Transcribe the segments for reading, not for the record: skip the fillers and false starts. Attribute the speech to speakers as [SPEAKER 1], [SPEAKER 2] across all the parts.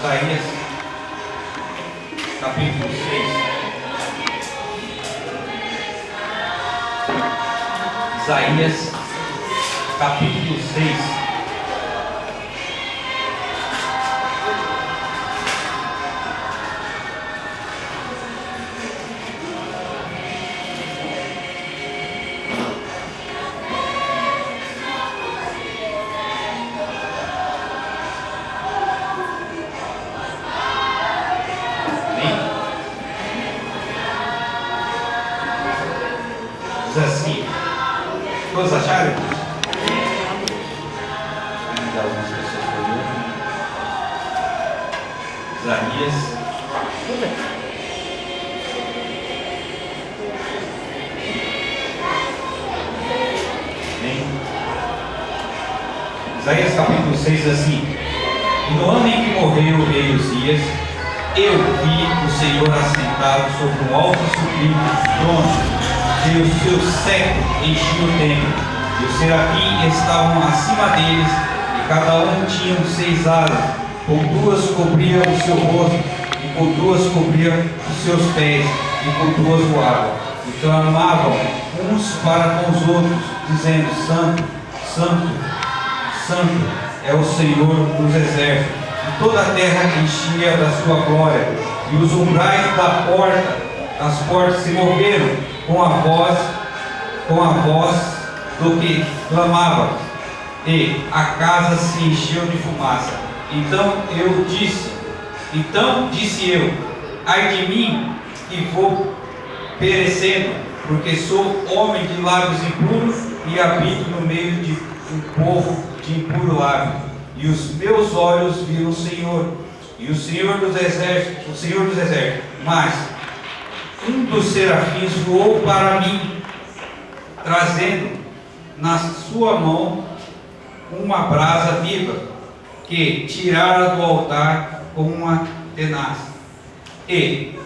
[SPEAKER 1] Isaías, capítulo 6. Isaías, capítulo 6. Diz assim, todos acharam? Ainda algumas pessoas olhando. Isaías. Bem. Isaías capítulo 6 diz assim: e no ano em que morreu o rei Uzias, eu vi o Senhor assentado sobre um alto e sublime trono, e o seu séquito enchia o templo, e os serafins estavam acima deles, e cada um tinha 6 asas, com 2 cobriam o seu rosto, e com 2 cobriam os seus pés, e com 2 voavam, e clamavam uns para com os outros, dizendo: Santo, Santo, Santo é o Senhor dos exércitos, e toda a terra enchia da sua glória, e os umbrais das portas se moveram com a voz do que clamava, e a casa se encheu de fumaça. Então disse eu: ai de mim, que vou perecendo, porque sou homem de lábios impuros e habito no meio de um povo de impuro lábio. E os meus olhos viram o Senhor, e o Senhor dos exércitos, mas um dos serafins voou para mim, trazendo na sua mão uma brasa viva, que tirara do altar com uma tenaz. E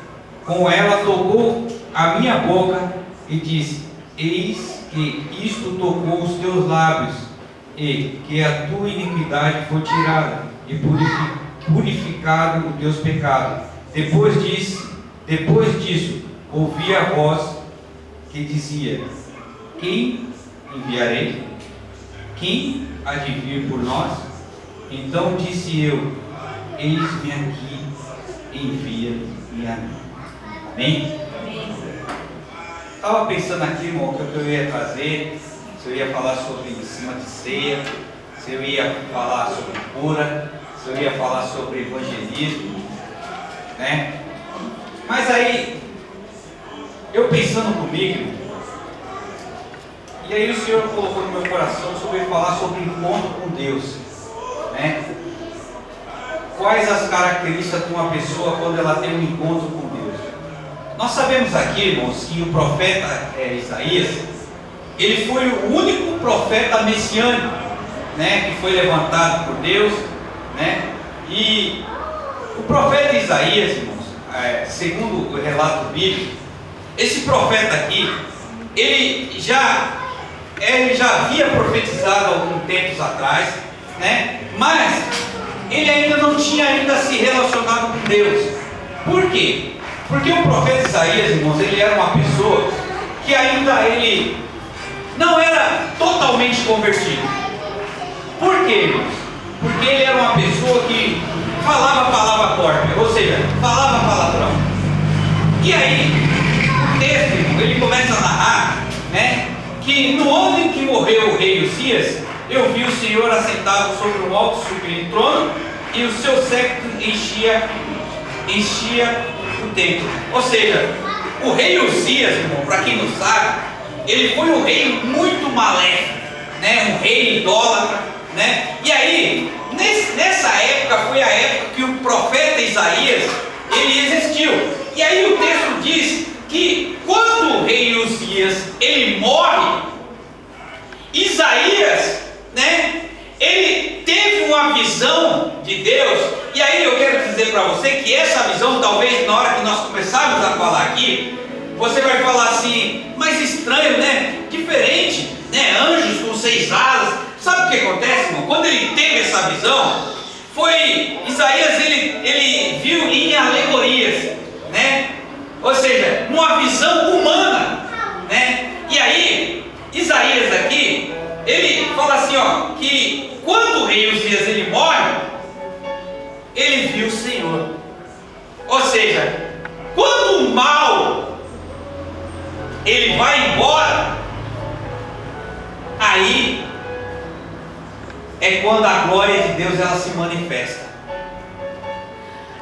[SPEAKER 1] com ela tocou a minha boca e disse: eis que isto tocou os teus lábios, e que a tua iniquidade foi tirada, e purificado os teus pecados. Depois disso, ouvi a voz que dizia: quem enviarei? Quem há de vir por nós? Então disse eu: eis-me aqui, envia-me a mim. Amém? Estava pensando aqui, irmão, o que eu ia trazer, se eu ia falar sobre em cima de ceia, se eu ia falar sobre cura, se eu ia falar sobre evangelismo, né? Mas aí, eu pensando comigo, e aí o Senhor colocou no meu coração sobre falar sobre encontro com Deus, né? Quais as características de uma pessoa quando ela tem um encontro com Deus? Nós sabemos aqui, irmãos, que o profeta Isaías, ele foi o único profeta messiânico, né, que foi levantado por Deus, né? E o profeta Isaías, irmãos, segundo o relato bíblico, esse profeta aqui, ele já havia profetizado há alguns tempos atrás, né? Mas ele ainda não tinha se relacionado com Deus. Por quê? Porque o profeta Isaías, irmãos, ele era uma pessoa que ainda ele não era totalmente convertido. Por quê, irmãos? Porque ele era uma pessoa que falava a palavra torpe, ou seja, falava palavrão. E aí, o texto, irmão, ele começa a narrar, né, que no ano em que morreu o rei Uzias, eu vi o Senhor assentado sobre um alto e sublime trono, e o seu séquito enchia o templo. Ou seja, o rei Uzias, irmão, para quem não sabe, ele foi um rei muito maléfico, né? Um rei idólatra, né? E aí, nessa época, foi a época que o profeta Isaías, ele existiu. E aí o texto diz que quando o rei Uzias, ele morre, Isaías, né? Ele teve uma visão de Deus. E aí eu quero dizer para você que essa visão, talvez na hora que nós começarmos a falar aqui, você vai falar assim: mas estranho, né? Diferente, né? Anjos com 6 asas. Sabe o que acontece, irmão? Quando ele teve essa visão, Isaías ele viu em alegorias, né? Ou seja, numa visão humana, né? E aí, Isaías aqui, ele fala assim, ó, que quando o rei Uzias ele morre, ele viu o Senhor. Ou seja, quando o mal ele vai embora, aí é quando a glória de Deus ela se manifesta.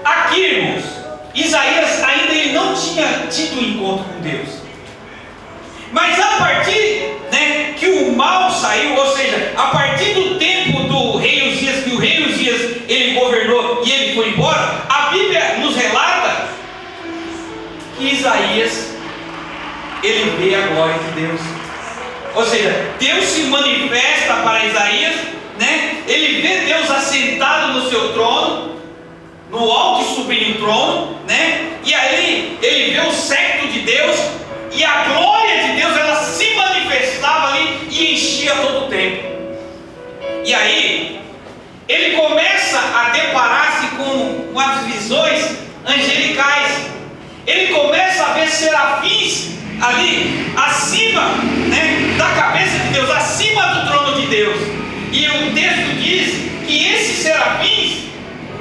[SPEAKER 1] Aqui, irmãos, Isaías ainda ele não tinha tido um encontro com Deus. Mas a partir, né, que o mal saiu, ou seja, a partir do tempo do rei Uzias, que o rei Uzias ele governou e ele foi embora, a Bíblia nos relata que Isaías ele vê a glória de Deus. Ou seja, Deus se manifesta para Isaías, né? Ele vê Deus assentado no seu trono, no alto e sublime trono, né? E aí ele vê o séquito de Deus, e a glória de Deus ela se manifestava ali e enchia todo o templo. E aí ele começa a deparar-se com as visões angelicais. Ele começa a ver serafins ali acima, né, da cabeça de Deus, acima do trono de Deus. E o texto diz que esses serafins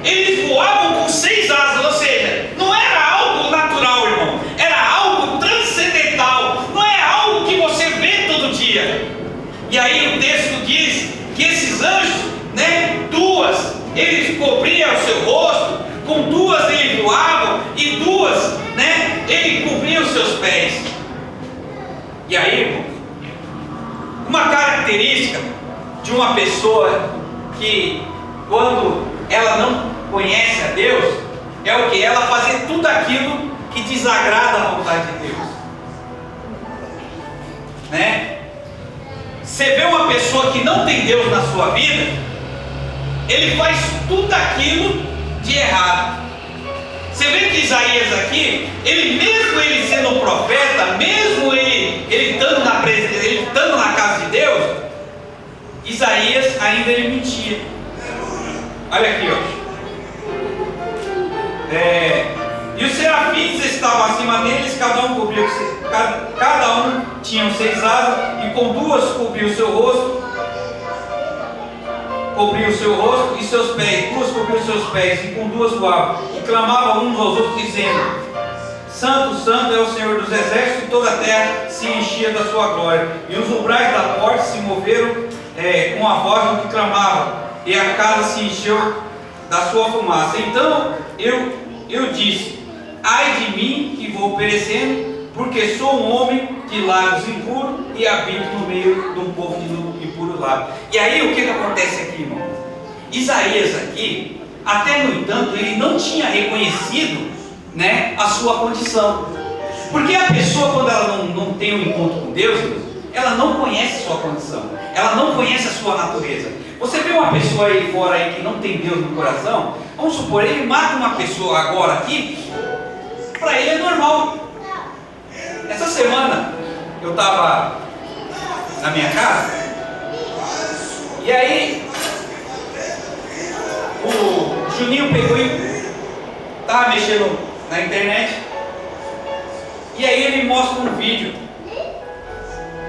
[SPEAKER 1] eles voavam com 6 asas, ou seja, não era algo natural, irmão, era algo transcendental, não é algo que você vê todo dia. E aí o texto diz que esses anjos, né, 2 eles cobriam o seu rosto, com 2 eles voavam e 2, né, ele cobria os seus pés. E aí, irmão, uma característica de uma pessoa que quando ela não conhece a Deus é o que? Ela fazer tudo aquilo que desagrada a vontade de Deus, né? Você vê uma pessoa que não tem Deus na sua vida, ele faz tudo aquilo de errado. Você vê que Isaías aqui, mesmo ele sendo um profeta, mesmo ele estando na casa de Deus, Isaías ainda ele mentia. Olha aqui, ó. E os serafins estavam acima deles, cada um tinha 6 asas, e com 2 cobriu o seu rosto, e seus pés, 2 cobriu os seus pés, e com 2 voavam, e clamavam uns aos outros, dizendo: Santo, Santo é o Senhor dos exércitos, e toda a terra se enchia da sua glória. E os umbrais da porta se moveram com a voz do que clamava, e a casa se encheu da sua fumaça. Então eu disse: ai de mim que vou perecendo, porque sou um homem de lábios impuros e habito no meio de um povo de impuro lábio. E aí o que acontece aqui, irmão? Isaías aqui, até no entanto, ele não tinha reconhecido, né, a sua condição. Porque a pessoa, quando ela não tem um encontro com Deus, ela não conhece a sua condição, ela não conhece a sua natureza. Você vê uma pessoa aí fora aí que não tem Deus no coração, vamos supor, ele mata uma pessoa agora aqui, para ele é normal. Essa semana eu estava na minha casa, e aí o Juninho pegou e estava mexendo na internet, e aí ele mostra um vídeo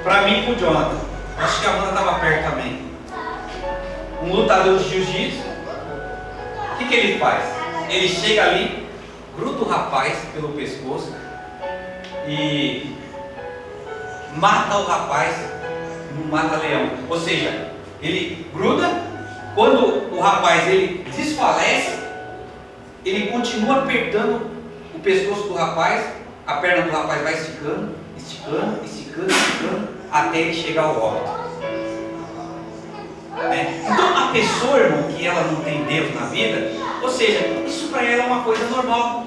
[SPEAKER 1] para mim e para o Jonathan. Acho que a Amanda estava perto também. Um lutador de jiu-jitsu. O que ele faz? Ele chega ali, gruda o rapaz pelo pescoço e mata o rapaz, não mata leão. Ou seja, ele gruda, quando o rapaz ele desfalece, ele continua apertando o pescoço do rapaz, a perna do rapaz vai esticando, até ele chegar ao óbito. Então a pessoa, irmão, que ela não tem Deus na vida, ou seja, isso para ela é uma coisa normal.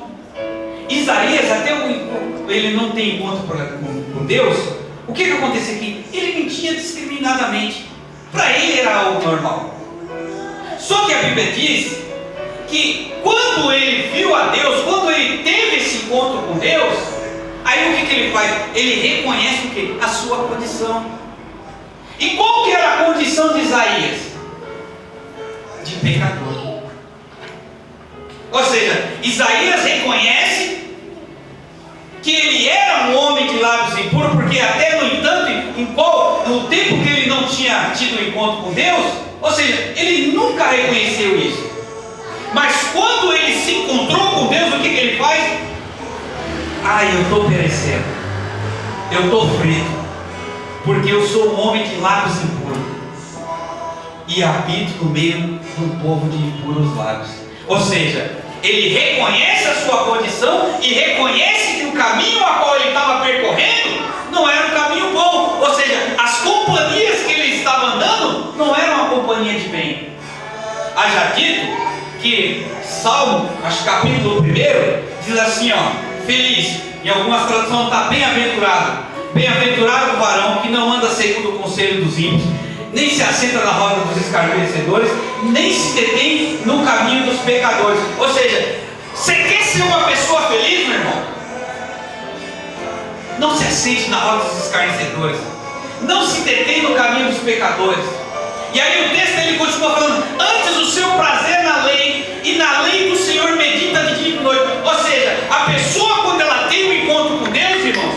[SPEAKER 1] Isaías, até ele não tem encontro com Deus, o que aconteceu aqui? Ele mentia discriminadamente, para ele era algo normal. Só que a Bíblia diz que quando ele viu a Deus, quando ele teve esse encontro com Deus, aí o que ele faz? Ele reconhece o quê? A sua condição. E qual que era a condição de Isaías? De pecador. Ou seja, Isaías reconhece que ele era um homem de lábios impuros, porque até no entanto, no tempo que ele não tinha tido um encontro com Deus, ou seja, ele nunca reconheceu isso. Mas quando ele se encontrou com Deus, o que ele faz? Eu estou perecendo, eu estou frito, porque eu sou um homem de lábios impuros e habito no meio de um povo de impuros lábios. Ou seja, ele reconhece a sua condição e reconhece que o caminho a qual ele estava percorrendo não era um caminho bom. Ou seja, as companhias que ele estava andando não eram uma companhia de bem. Haja dito que Salmo, acho que capítulo 1, diz assim, feliz, em algumas traduções está bem-aventurado. Bem-aventurado o varão que não anda segundo o conselho dos ímpios, nem se assenta na roda dos escarnecedores, nem se detém no caminho dos pecadores. Ou seja, você quer ser uma pessoa feliz, meu irmão? Não se assente na roda dos escarnecedores, não se detém no caminho dos pecadores. E aí o texto ele continua falando: antes o seu prazer na lei, e na lei do Senhor medita de dia e de noite. Ou seja, a pessoa, quando ela tem um encontro com Deus, irmãos,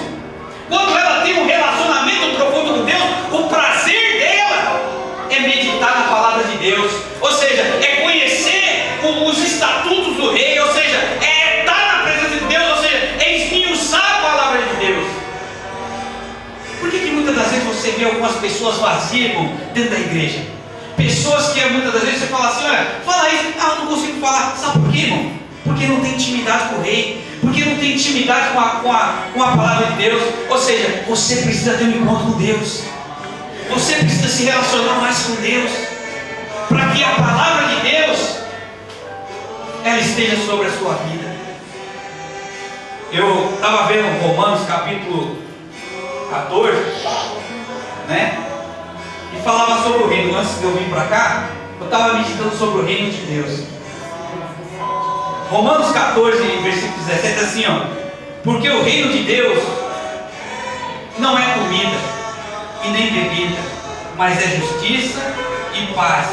[SPEAKER 1] quando ela tem um relacionamento profundo com Deus, o prazer dela é meditar na palavra de Deus. Ou seja, é conhecer os estatutos do rei. Ou seja, é estar na presença de Deus. Ou seja, é esmiuçar a palavra de Deus. Por que muitas das vezes você vê algumas pessoas vazias, irmão, dentro da igreja? Pessoas que muitas das vezes você fala assim: olha, fala isso, eu não consigo falar. Sabe por quê, irmão? Porque não tem intimidade com o rei, porque não tem intimidade com a palavra de Deus. Ou seja, você precisa ter um encontro com Deus, você precisa se relacionar mais com Deus, para que a palavra de Deus ela esteja sobre a sua vida. Eu estava vendo Romanos capítulo 14, né? E falava sobre o reino. Antes de eu vir para cá, eu estava meditando sobre o reino de Deus. Romanos 14, versículo 17, assim, porque o reino de Deus não é comida e nem bebida, mas é justiça e paz,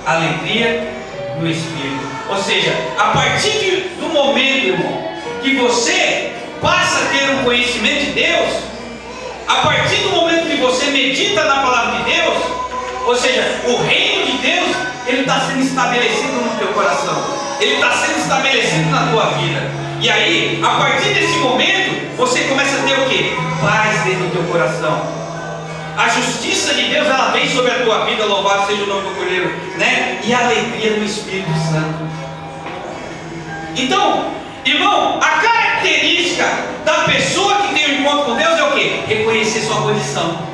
[SPEAKER 1] alegria no Espírito. Ou seja, a partir do momento, irmão, que você passa a ter um conhecimento de Deus, a partir do momento que você medita na palavra de Deus, ou seja, o reino de Deus, ele está sendo estabelecido no teu coração, ele está sendo estabelecido na tua vida. E aí, a partir desse momento, você começa a ter o quê? Paz dentro do teu coração. A justiça de Deus, ela vem sobre a tua vida, louvado seja o nome do Cordeiro, né? E a alegria do Espírito Santo. Então, irmão, a característica da pessoa que tem um encontro com Deus é o quê? Reconhecer sua condição.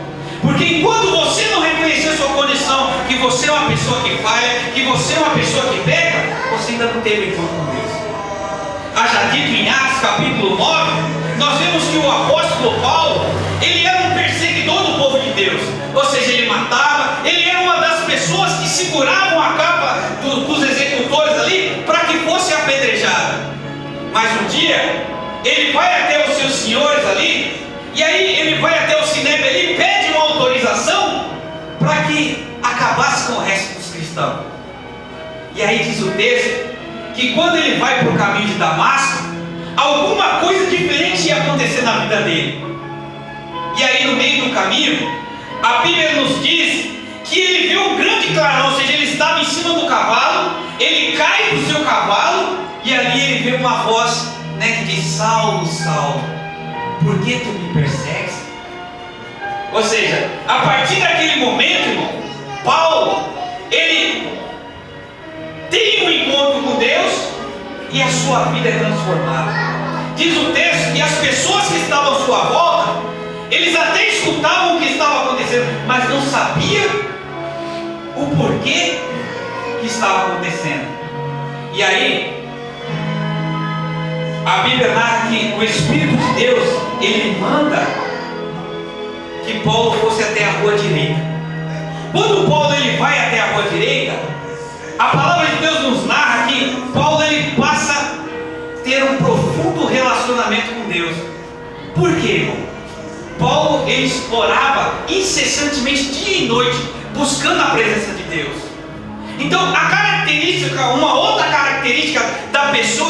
[SPEAKER 1] Porque enquanto você não reconhecer sua condição, que você é uma pessoa que falha, que você é uma pessoa que peca, você ainda não teve um encontro com Deus. Haja dito em Atos capítulo 9, nós vemos que o apóstolo Paulo, ele era um perseguidor do povo de Deus. Ou seja, ele matava, ele era uma das pessoas que seguravam a capa dos executores ali, para que fosse apedrejado. Mas um dia, ele vai até os seus senhores ali, e aí ele vai até o Sinédrio ali, pede uma autorização para que acabasse com o resto dos cristãos. E aí diz o texto que quando ele vai para o caminho de Damasco, alguma coisa diferente ia acontecer na vida dele. E aí no meio do caminho, a Bíblia nos diz que ele viu um grande clarão, ou seja, ele estava em cima do cavalo, ele cai do seu cavalo, e ali ele vê uma voz, né, que diz: Saulo, Saulo, por que tu me persegues? Ou seja, a partir daquele momento, irmão, Paulo, ele tem um encontro com Deus e a sua vida é transformada. Diz o texto que as pessoas que estavam à sua volta, eles até escutavam o que estava acontecendo, mas não sabiam o porquê que estava acontecendo. E aí, a Bíblia narra que o Espírito de Deus, ele manda que Paulo fosse até a rua direita. Quando Paulo ele vai até a rua direita, a palavra de Deus nos narra que Paulo ele passa a ter um profundo relacionamento com Deus. Por quê, irmão? Paulo ele explorava incessantemente dia e noite, buscando a presença de Deus. Então, uma outra característica da pessoa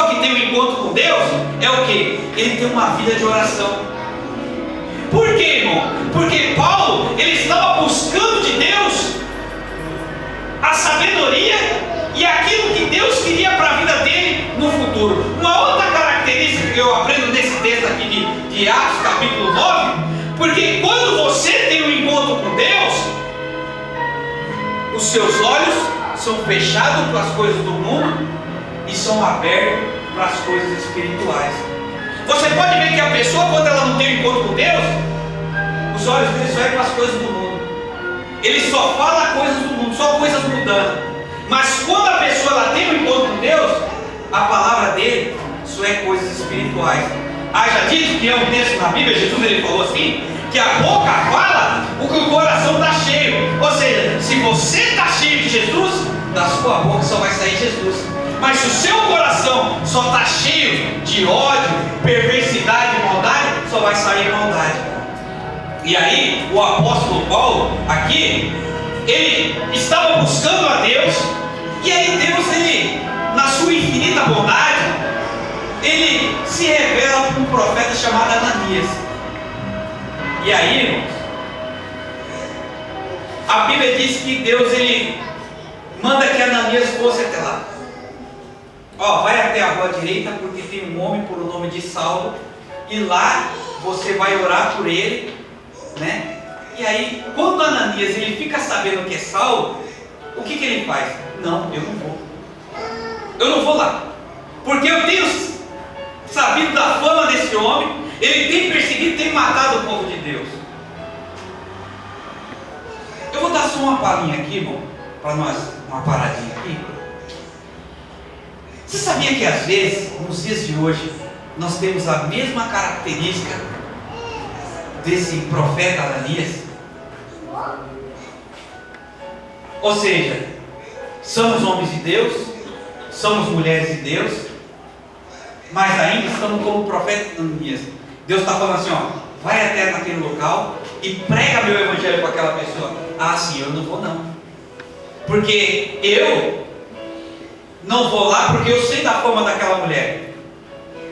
[SPEAKER 1] é o que? Ele tem uma vida de oração. Por quê, irmão? Porque Paulo, ele estava buscando de Deus a sabedoria e aquilo que Deus queria para a vida dele no futuro. Uma outra característica que eu aprendo nesse texto aqui de Atos capítulo 9, porque quando você tem um encontro com Deus, os seus olhos são fechados para as coisas do mundo e são abertos para as coisas espirituais. Você pode ver que a pessoa, quando ela não tem um encontro com Deus, os olhos dele só é para as coisas do mundo. Ele só fala coisas do mundo, só coisas mudando. Mas quando a pessoa ela tem um encontro com Deus, a palavra dele só é coisas espirituais. Haja dito que é um texto na Bíblia, Jesus ele falou assim, que a boca fala o que o coração está cheio. Ou seja, se você está cheio de Jesus, da sua boca só vai sair Jesus. Mas se o seu coração só está cheio de ódio, perversidade e maldade, só vai sair maldade. E aí, o apóstolo Paulo, aqui, ele estava buscando a Deus, e aí Deus, ele, na sua infinita bondade, ele se revela para um profeta chamado Ananias. E aí, irmãos, a Bíblia diz que Deus, ele manda que Ananias fosse até lá. Vai até a rua direita, porque tem um homem por o nome de Saulo, e lá você vai orar por ele, né? E aí, quando Ananias ele fica sabendo que é Saulo, o que ele faz? Não, eu não vou. Eu não vou lá, porque eu tenho sabido da fama desse homem. Ele tem perseguido, tem matado o povo de Deus. Eu vou dar só uma palhinha aqui, irmão, para nós, uma paradinha aqui. Você sabia que às vezes, nos dias de hoje, nós temos a mesma característica desse profeta Ananias? Ou seja, somos homens de Deus, somos mulheres de Deus, mas ainda estamos como o profeta Ananias. Deus está falando assim, vai até naquele local e prega meu evangelho para aquela pessoa. Ah, sim, eu não vou não, porque eu não vou lá, porque eu sei da fama daquela mulher,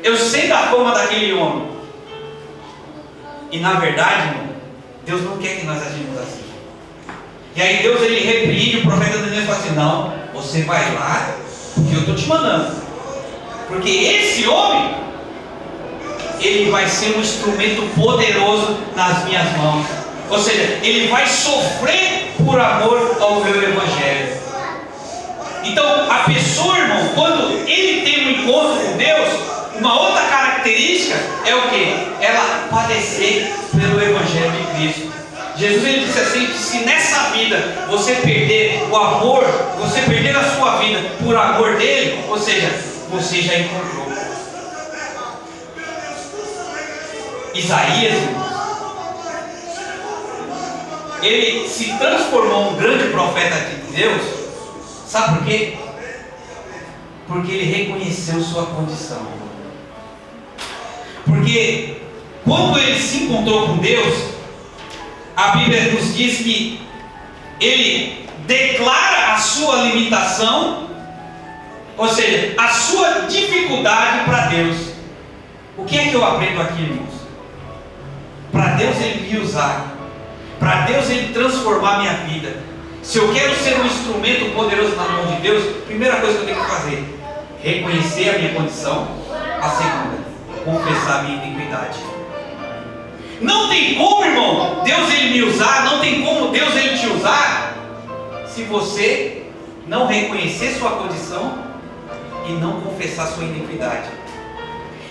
[SPEAKER 1] eu sei da fama daquele homem. E na verdade, irmão, Deus não quer que nós agimos assim. E aí Deus ele repreende o profeta Ananias e fala assim, não, você vai lá, porque eu estou te mandando, porque esse homem, ele vai ser um instrumento poderoso nas minhas mãos. Ou seja, ele vai sofrer por amor ao meu evangelho. Então, a pessoa, irmão, quando ele tem um encontro com Deus, uma outra característica é o que? Ela padecer pelo evangelho de Cristo. Jesus ele disse assim, que se nessa vida você perder o amor, você perder a sua vida por amor dele, ou seja, você já encontrou. Isaías, ele se transformou um grande profeta de Deus. Sabe por quê? Porque ele reconheceu sua condição. Porque quando ele se encontrou com Deus, a Bíblia nos diz que ele declara a sua limitação, ou seja, a sua dificuldade para Deus. O que é que eu aprendo aqui, irmãos? Para Deus ele me usar, para Deus ele transformar a minha vida, se eu quero ser um instrumento poderoso na mão de Deus, primeira coisa que eu tenho que fazer, reconhecer a minha condição. A segunda, confessar a minha iniquidade. Não tem como, irmão, Deus ele me usar, não tem como Deus ele te usar, se você não reconhecer sua condição e não confessar sua iniquidade.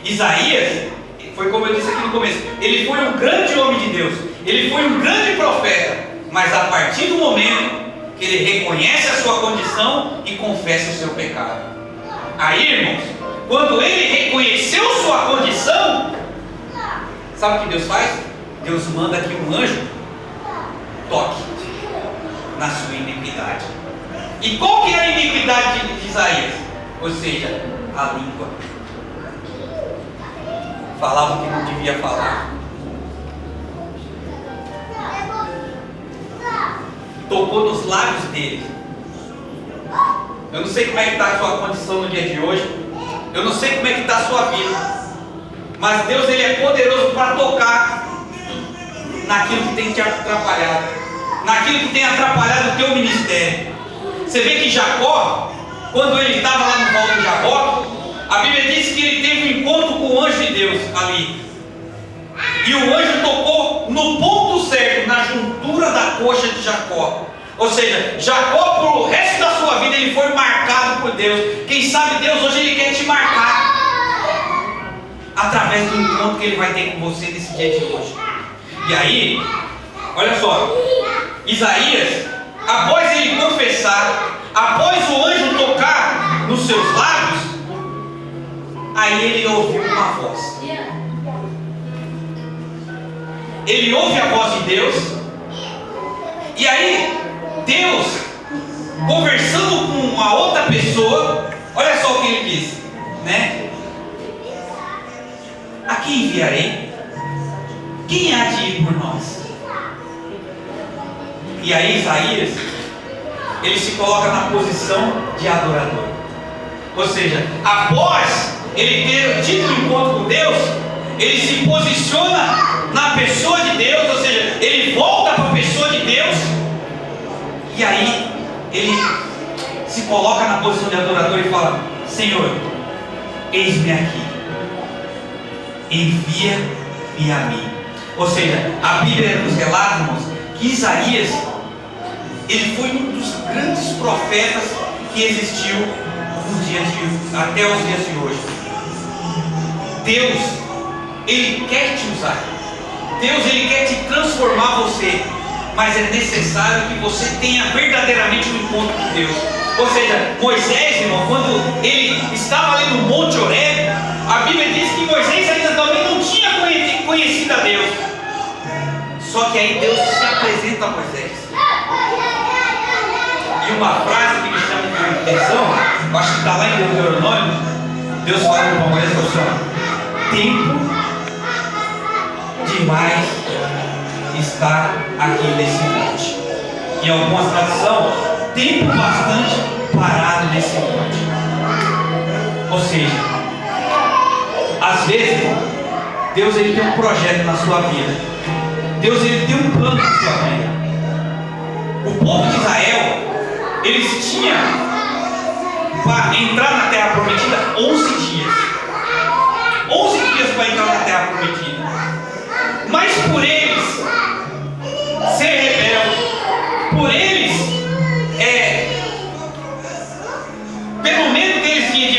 [SPEAKER 1] Isaías, foi como eu disse aqui no começo, ele foi um grande homem de Deus, ele foi um grande profeta, mas a partir do momento que ele reconhece a sua condição e confessa o seu pecado. Aí, irmãos, quando ele reconheceu sua condição, sabe o que Deus faz? Deus manda que um anjo toque na sua iniquidade. E qual que é a iniquidade de Isaías? Ou seja, a língua. Falava o que não devia falar. Tocou nos lábios dele. Eu não sei como é que está a sua condição no dia de hoje. Eu não sei como é que está a sua vida. Mas Deus, ele é poderoso para tocar naquilo que tem te atrapalhado, naquilo que tem atrapalhado o teu ministério. Você vê que Jacó, quando ele estava lá no Val de Jabó, a Bíblia diz que ele teve um encontro com o anjo de Deus ali. E o anjo tocou no ponto certo, na juntura da coxa de Jacó. Ou seja, Jacó, por o resto da sua vida, ele foi marcado por Deus. Quem sabe Deus hoje ele quer te marcar através do encontro que ele vai ter com você nesse dia de hoje. E aí, olha só, Isaías, após ele confessar, após o anjo tocar nos seus lábios, aí ele ouviu uma voz. Ele ouve a voz de Deus. E aí Deus, conversando com uma outra pessoa, olha só o que ele disse, né? A quem enviarei? Quem há de ir por nós? E aí Isaías, ele se coloca na posição de adorador. Ou seja, após ele ter tido um encontro com Deus, ele se posiciona na pessoa de Deus, ou seja, ele volta para a pessoa de Deus, e aí ele se coloca na posição de adorador e fala: Senhor, eis-me aqui, envia-me a mim. Ou seja, a Bíblia nos relata, irmãos, que Isaías, ele foi um dos grandes profetas que existiu até os dias de hoje. Deus, ele quer te usar. Deus, ele quer te transformar você, mas é necessário que você tenha verdadeiramente um encontro com Deus. Ou seja, Moisés, irmão, quando ele estava ali no Monte Horebe, a Bíblia diz que Moisés ainda também não tinha conhecido a Deus. Só que aí Deus se apresenta a Moisés. E uma frase que me chama de atenção, acho que está lá em Deuteronômio, Deus fala para Moisés assim: tempo demais está aqui nesse monte. Em algumas traduções, tempo bastante parado nesse monte. Ou seja, às vezes, Deus, ele tem um projeto na sua vida. Deus, ele tem um plano na sua vida. O povo de Israel, eles tinham para entrar na terra prometida 11 dias. 11 dias para entrar na terra prometida. Mas por eles ser rebeldes, por eles pelo menos eles tinham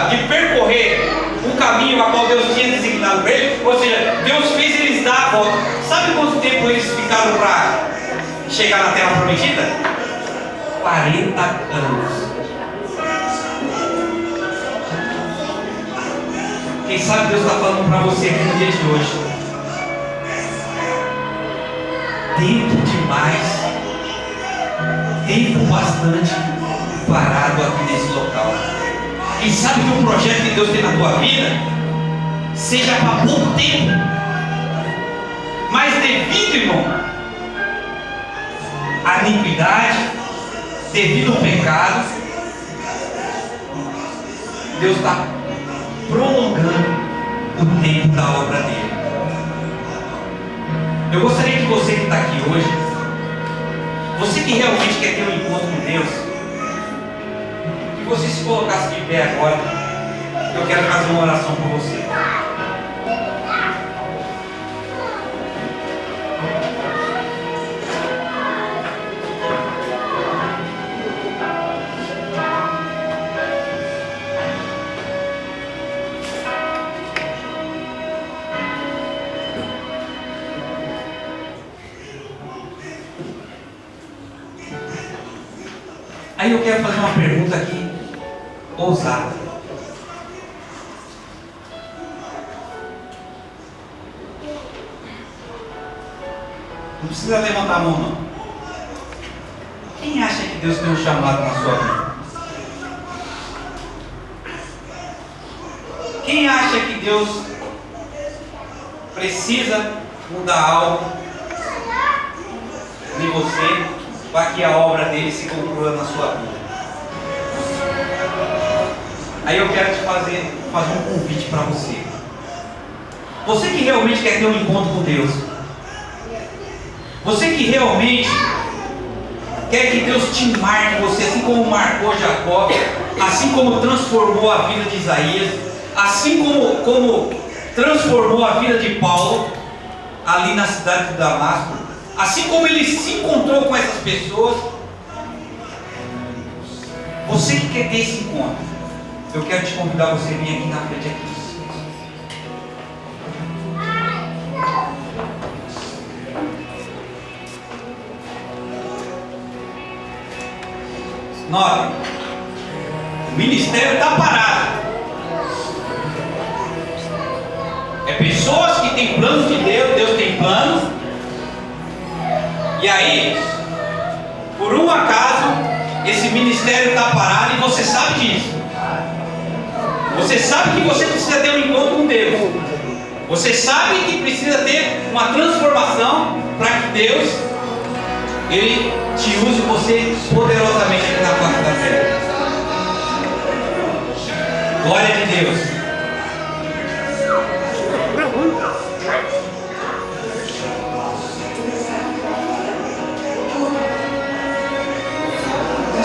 [SPEAKER 1] de percorrer o caminho a qual Deus tinha designado para eles, ou seja, Deus fez eles dar a volta. Sabe quanto tempo eles ficaram para chegar na terra prometida? 40 anos. Quem sabe Deus está falando para você aqui no dia de hoje: tempo demais, tempo bastante parado aqui nesse local. Quem sabe que o projeto que Deus tem na tua vida seja para pouco tempo, mas devido, irmão, à iniquidade, devido ao pecado, Deus está prolongando o tempo da obra dele. Eu gostaria que você que está aqui hoje, você que realmente quer ter um encontro com Deus, que você se colocasse de pé agora. Eu quero fazer uma oração por você. Aí eu quero fazer uma pergunta aqui, ousada. Não precisa levantar a mão, não. Quem acha que Deus tem um chamado na sua vida? Quem acha que Deus precisa mudar algo em você para que a obra dele se conclua na sua vida? Aí eu quero te fazer um convite para você. Você que realmente quer ter um encontro com Deus. Você que realmente quer que Deus te marque você, assim como marcou Jacó, assim como transformou a vida de Isaías, assim como transformou a vida de Paulo ali na cidade de Damasco, assim como ele se encontrou com essas pessoas. Você que quer ter esse encontro, eu quero te convidar você a vir aqui na frente aqui. Note, o ministério está parado. É pessoas que têm planos de Deus, Deus tem planos. E aí, por um acaso, esse ministério está parado e você sabe disso. Você sabe que você precisa ter um encontro com Deus. Você sabe que precisa ter uma transformação para que Deus Ele te use você poderosamente aqui na face da terra. Glória de Deus.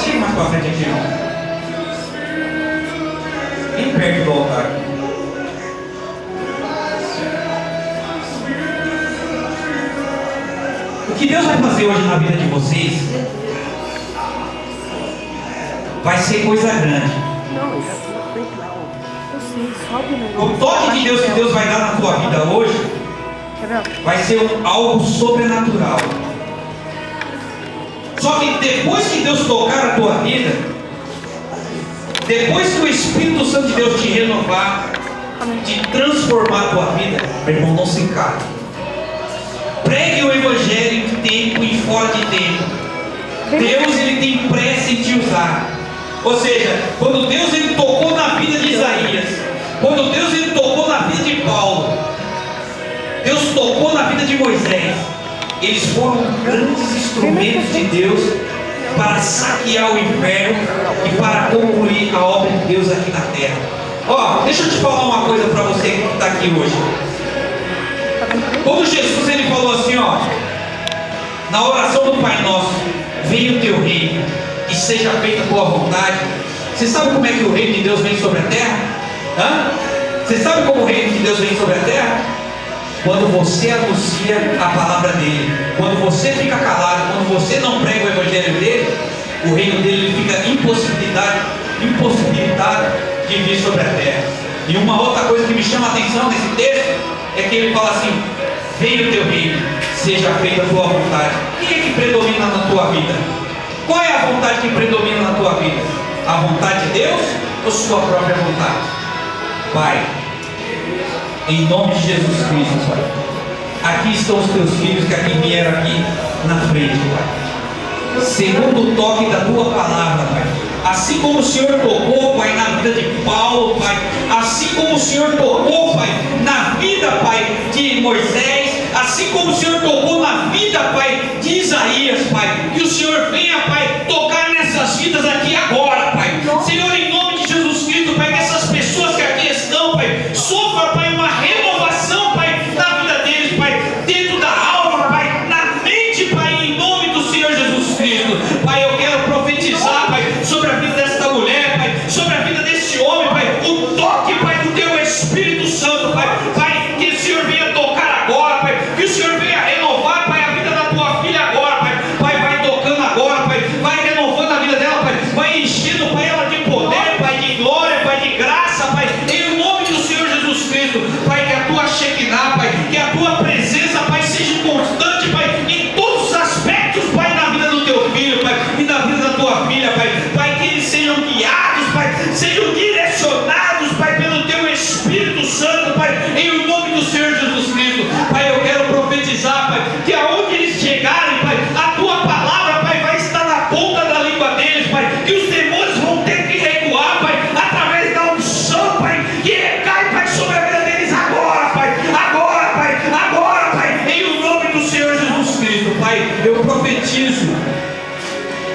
[SPEAKER 1] Chega mais para frente aqui, irmão. Bem perto do altar. O que Deus vai fazer hoje na vida de vocês vai ser coisa grande. O toque de Deus que Deus vai dar na tua vida hoje vai ser algo sobrenatural. Só que depois que Deus tocar a tua vida, depois que o Espírito Santo de Deus te renovar, te transformar a tua vida, meu irmão, não se cale. Pregue o Evangelho em tempo e fora de tempo. Deus ele tem pressa em te usar. Ou seja, quando Deus ele tocou na vida de Isaías, quando Deus ele tocou na vida de Paulo, Deus tocou na vida de Moisés, eles foram grandes instrumentos de Deus para saquear o inferno e para concluir a obra de Deus aqui na terra. Ó, deixa eu te falar uma coisa para você que está aqui hoje. Quando Jesus ele falou assim, ó, na oração do Pai Nosso, venha o teu reino e seja feita a tua vontade. Você sabe como é que o reino de Deus vem sobre a terra? Você sabe como o reino de Deus vem sobre a terra? Quando você anuncia a palavra dele, quando você fica calado, quando você não prega o evangelho dele, o reino dele fica impossibilitado de vir sobre a terra. E uma outra coisa que me chama a atenção nesse texto é que ele fala assim: venha o teu reino, seja feita a tua vontade. Quem é que predomina na tua vida? Qual é a vontade que predomina na tua vida? A vontade de Deus ou sua própria vontade? Pai, em nome de Jesus Cristo, Pai, aqui estão os teus filhos que aqui vieram aqui na frente, Pai, segundo o toque da tua palavra, Pai. Assim como o Senhor tocou, Pai, na vida de Paulo, Pai, assim como o Senhor tocou, Pai, na vida, Pai, de Moisés, assim como o Senhor tocou na vida, Pai, de Isaías, Pai, que o Senhor venha, Pai, tocar nessas vidas aqui agora, Pai. Senhor, em nome de Jesus Cristo, Pai, que essas pessoas que aqui estão, Pai, sofram, Pai, uma renovação, Pai, na vida deles, Pai, dentro da alma, Pai, na mente, Pai, em nome do Senhor Jesus Cristo. Pai, eu quero profetizar, Pai, sobre a vida desta mulher, Pai, sobre a vida desse homem, Pai, o toque, Pai, do teu Espírito Santo, Pai, Pai, que o Senhor venha tocar agora, Pai, que o Senhor venha renovar, Pai, a vida da tua filha agora, Pai, Pai, vai tocando agora, Pai, vai renovando a vida dela, Pai, vai enchendo, Pai, ela de poder, Pai, de glória, Pai, de graça, Pai, em nome do Senhor Jesus Cristo, Pai, que a tua Shekinah, Pai, que a tua presença, Pai, seja constante, Pai, em todos os aspectos, Pai, na vida do teu filho, Pai, e na vida da tua filha, Pai, Pai, que eles sejam guiados, Pai, sejam direcionados, Pai, pelo teu Espírito Santo, Pai, em nome do Senhor Jesus Cristo. Pai, eu quero profetizar, Pai, que aonde eles chegarem, Pai, a tua palavra, Pai, vai estar na ponta da língua deles, Pai, que os demônios vão ter que recuar, Pai, através da unção, Pai, que recai, Pai, sobre a vida deles agora, Pai, agora, Pai, em nome do Senhor Jesus Cristo. Pai, eu profetizo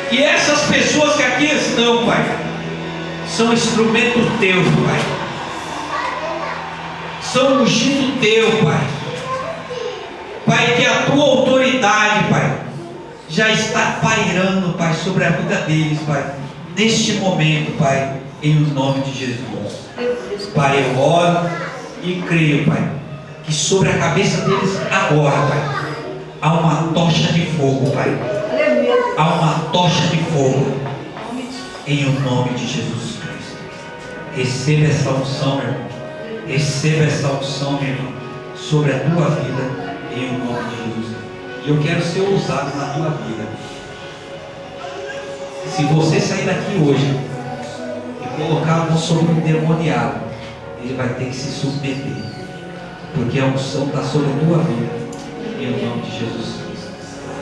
[SPEAKER 1] que essas pessoas que aqui estão, Pai, são instrumentos teus, Pai. unção, ungido teu, Pai. Pai, que a tua autoridade, Pai, já está pairando, Pai, sobre a vida deles, Pai, neste momento, Pai, em nome de Jesus. Pai, eu oro e creio, Pai, que sobre a cabeça deles agora, Pai, há uma tocha de fogo, Pai. Há uma tocha de fogo, em o nome de Jesus Cristo. Receba essa unção, meu irmão. Receba essa unção, meu irmão, sobre a tua vida, em o nome de Jesus. E eu quero ser usado na tua vida. Se você sair daqui hoje e colocar a mão sobre um endemoniado, ele vai ter que se submeter, porque a unção está sobre a tua vida, em o nome de Jesus Cristo.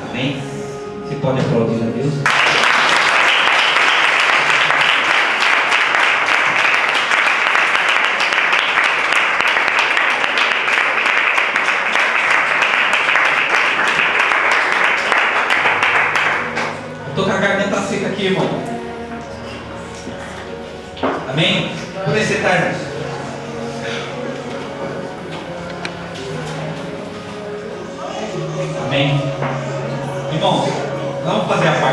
[SPEAKER 1] Amém? Você pode aplaudir a Deus? Estou com a garganta seca aqui, irmão. Amém? Por esse tarde. Amém? Irmãos, vamos fazer a parte.